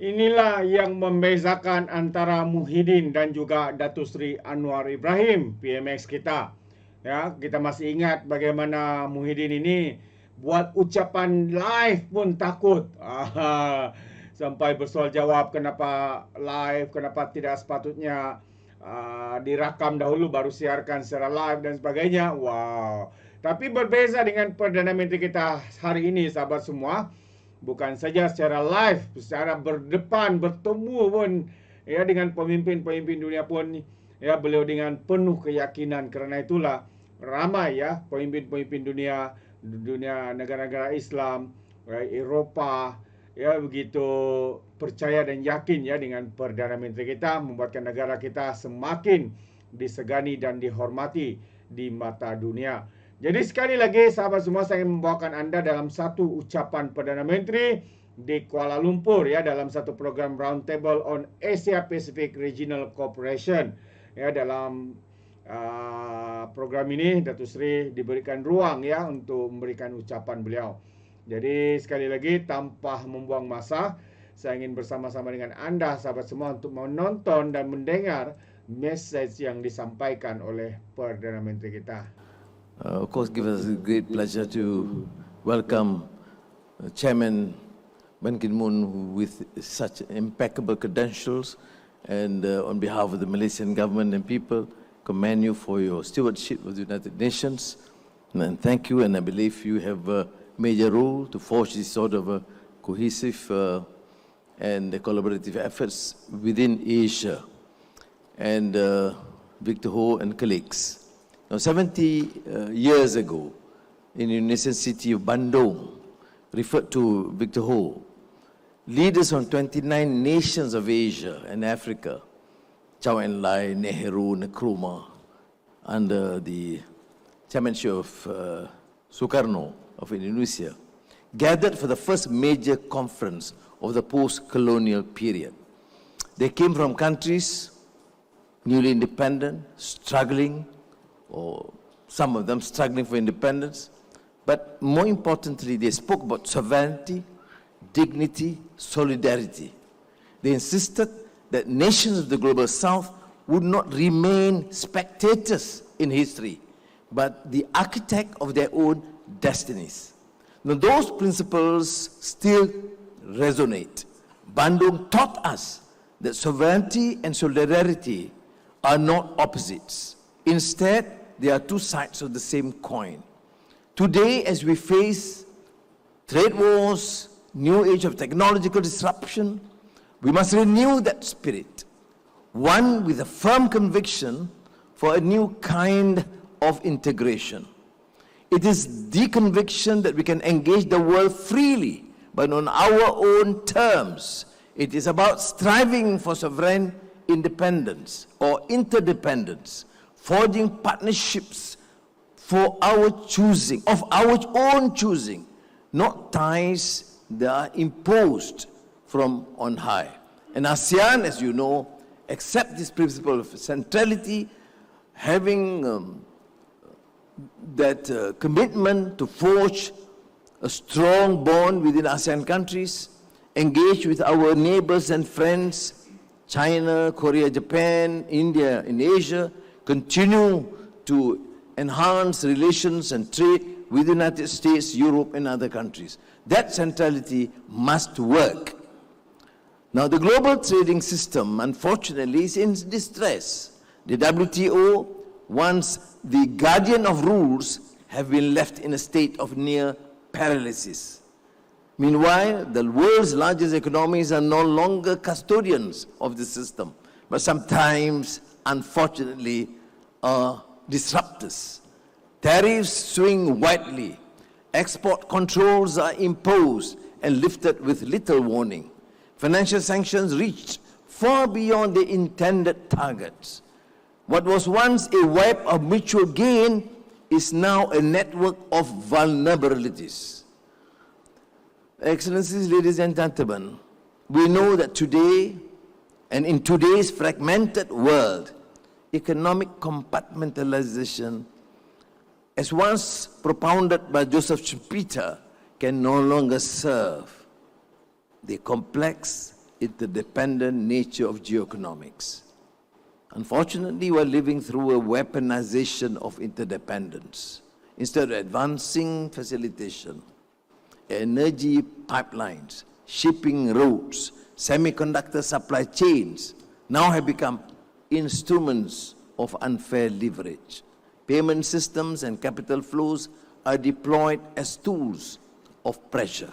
Inilah yang membezakan antara Yiddin dan juga Datuk Seri Anwar Ibrahim, PMX kita. Ya, kita masih ingat bagaimana Yiddin ini buat ucapan live pun takut. Sampai bersoal jawab kenapa live, kenapa tidak sepatutnya dirakam dahulu baru siarkan secara live dan sebagainya. Wow. Tapi berbeza dengan Perdana Menteri kita hari ini, sahabat semua. Bukan saja secara live, secara berdepan, bertemu pun ya dengan pemimpin-pemimpin dunia pun ya beliau dengan penuh keyakinan. Kerana itulah ramai ya pemimpin-pemimpin dunia negara-negara Islam, Eropah ya begitu percaya dan yakin ya dengan Perdana Menteri kita, membuatkan negara kita semakin disegani dan dihormati di mata dunia. Jadi sekali lagi sahabat semua, saya ingin membawakan anda dalam satu ucapan Perdana Menteri di Kuala Lumpur ya dalam satu program Roundtable on Asia Pacific Regional Cooperation. Ya, dalam program ini Datuk Seri diberikan ruang ya untuk memberikan ucapan beliau. Jadi sekali lagi tanpa membuang masa, saya ingin bersama-sama dengan anda sahabat semua untuk menonton dan mendengar mesej yang disampaikan oleh Perdana Menteri kita. Of course, give us a great pleasure to welcome Chairman Ban Ki-moon with such impeccable credentials, and on behalf of the Malaysian government and people, commend you for your stewardship of the United Nations, and thank you, and I believe you have a major role to forge this sort of cohesive and collaborative efforts within Asia. And Victor Ho and colleagues. Now, 70 years ago, in the Indonesian city of Bandung, referred to Victor Ho, leaders from 29 nations of Asia and Africa, Chow En Lai, Nehru, Nkrumah, under the chairmanship of Sukarno of Indonesia, gathered for the first major conference of the post-colonial period. They came from countries newly independent, struggling, or some of them struggling for independence, but more importantly, they spoke about sovereignty, dignity, solidarity. They insisted that nations of the global south would not remain spectators in history, but the architect of their own destinies. Now, those principles still resonate. Bandung taught us that sovereignty and solidarity are not opposites. Instead, they are two sides of the same coin. Today, as we face trade wars, new age of technological disruption, we must renew that spirit, one with a firm conviction for a new kind of integration. It is the conviction that we can engage the world freely, but on our own terms. It is about striving for sovereign independence or interdependence, forging partnerships for our choosing, of our own choosing, not ties that are imposed from on high. And ASEAN, as you know, accepts this principle of centrality, having that commitment to forge a strong bond within ASEAN countries, engage with our neighbors and friends, China, Korea, Japan, India, in Asia, continue to enhance relations and trade with the United States, Europe, and other countries. That centrality must work. Now, the global trading system, unfortunately, is in distress. The WTO, once the guardian of rules, have been left in a state of near paralysis. Meanwhile, the world's largest economies are no longer custodians of the system, but sometimes, unfortunately, are disruptors. Tariffs swing widely. Export controls are imposed and lifted with little warning. Financial sanctions reached far beyond the intended targets. What was once a web of mutual gain is now a network of vulnerabilities. Excellencies, ladies and gentlemen, we know that today, and in today's fragmented world, economic compartmentalization, as once propounded by Joseph Schumpeter, can no longer serve. the complex, interdependent nature of geoeconomics. Unfortunately, we're living through a weaponization of interdependence. Instead of advancing facilitation, energy pipelines, shipping routes, semiconductor supply chains now have become instruments of unfair leverage. Payment systems and capital flows are deployed as tools of pressure.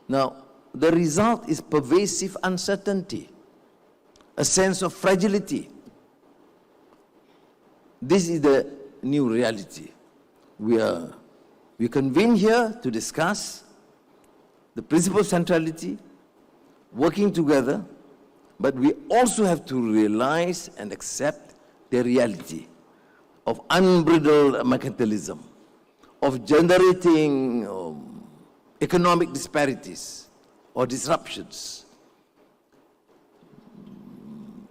Now, the result is pervasive uncertainty, a sense of fragility. This is the new reality. We convene here to discuss the principle of centrality, working together, but we also have to realize and accept the reality of unbridled mercantilism, of generating economic disparities or disruptions,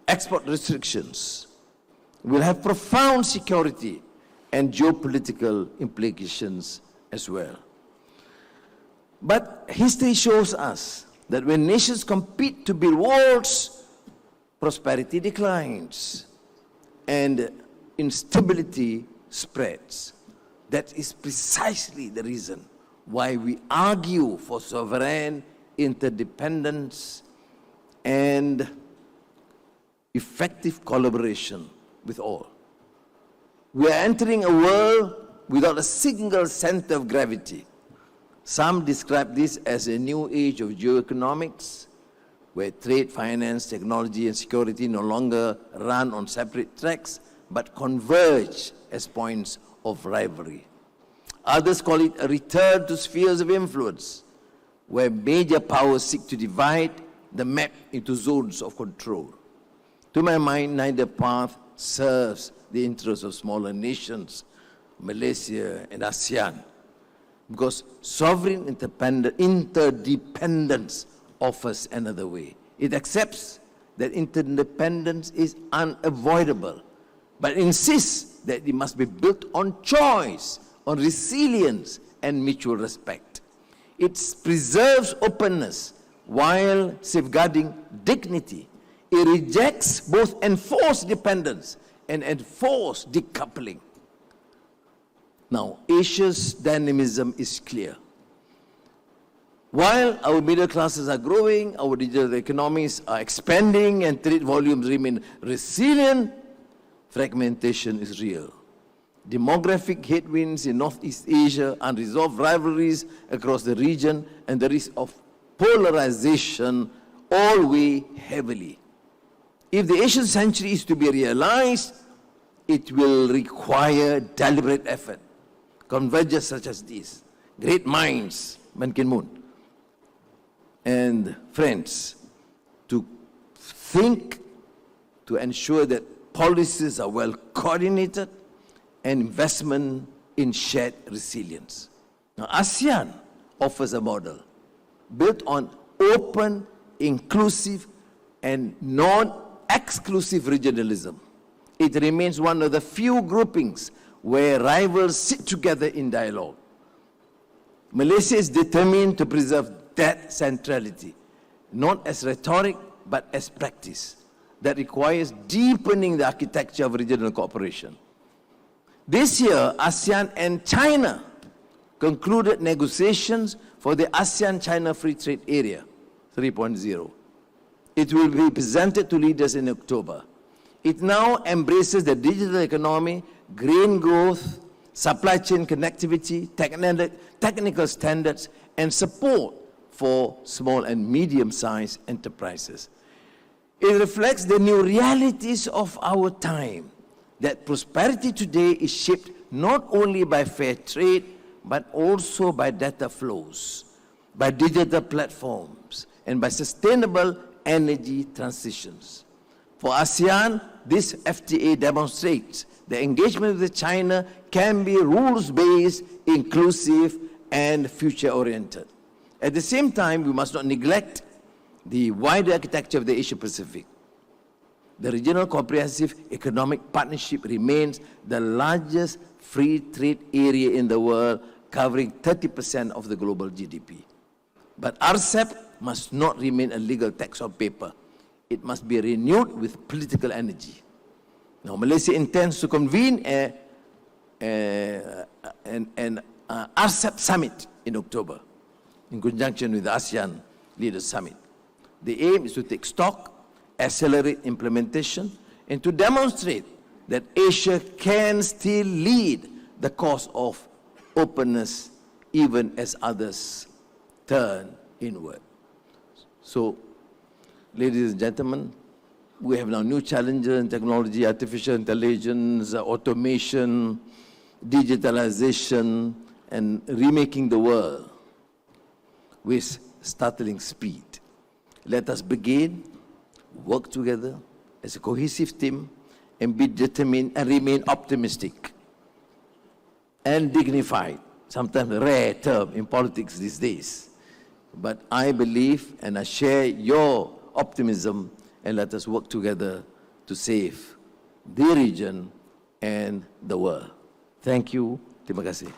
export restrictions will have profound security and geopolitical implications as well. But history shows us that when nations compete to build worlds, prosperity declines and instability spreads. That is precisely the reason why we argue for sovereign interdependence and effective collaboration with all. We are entering a world without a single center of gravity. Some describe this as a new age of geoeconomics, where trade, finance, technology, and security no longer run on separate tracks, but converge as points of rivalry. Others call it a return to spheres of influence, where major powers seek to divide the map into zones of control. To my mind, neither path serves the interests of smaller nations, Malaysia and ASEAN, because sovereign interdependence offers another way. It accepts that interdependence is unavoidable, but insists that it must be built on choice, on resilience, and mutual respect. It preserves openness while safeguarding dignity. It rejects both enforced dependence and enforced decoupling. Now, Asia's dynamism is clear. While our middle classes are growing, our digital economies are expanding, and trade volumes remain resilient, fragmentation is real. Demographic headwinds in Northeast Asia, unresolved rivalries across the region, and the risk of polarization all weigh heavily. If the Asian century is to be realized, it will require deliberate effort. Convergence such as this, great minds, Ban Ki-moon, and friends, to think, to ensure that policies are well coordinated, and investment in shared resilience. Now, ASEAN offers a model built on open, inclusive, and non-exclusive regionalism. It remains one of the few groupings where rivals sit together in dialogue. Malaysia is determined to preserve that centrality, not as rhetoric, but as practice that requires deepening the architecture of regional cooperation. This year, ASEAN and China concluded negotiations for the ASEAN-China Free Trade Area 3.0. It will be presented to leaders in October. It now embraces the digital economy, green growth, supply chain connectivity, technical standards, and support for small and medium-sized enterprises. It reflects the new realities of our time, that prosperity today is shaped not only by fair trade, but also by data flows, by digital platforms, and by sustainable energy transitions. For ASEAN, this FTA demonstrates the engagement with China can be rules-based, inclusive, and future-oriented. At the same time, we must not neglect the wider architecture of the Asia-Pacific. The Regional Comprehensive Economic Partnership remains the largest free trade area in the world, covering 30% of the global GDP. But RCEP must not remain a legal text on paper. It must be renewed with political energy. Now, Malaysia intends to convene an RCEP summit in October, in conjunction with the ASEAN Leaders Summit. The aim is to take stock, accelerate implementation, and to demonstrate that Asia can still lead the cause of openness even as others turn inward. So, ladies and gentlemen, we have now new challenges in technology, artificial intelligence, automation, digitalization, and remaking the world with startling speed. Let us begin, work together as a cohesive team, and be determined and remain optimistic and dignified, sometimes a rare term in politics these days. But I believe and I share your optimism, and let us work together to save the region and the world. Thank you. Terima kasih.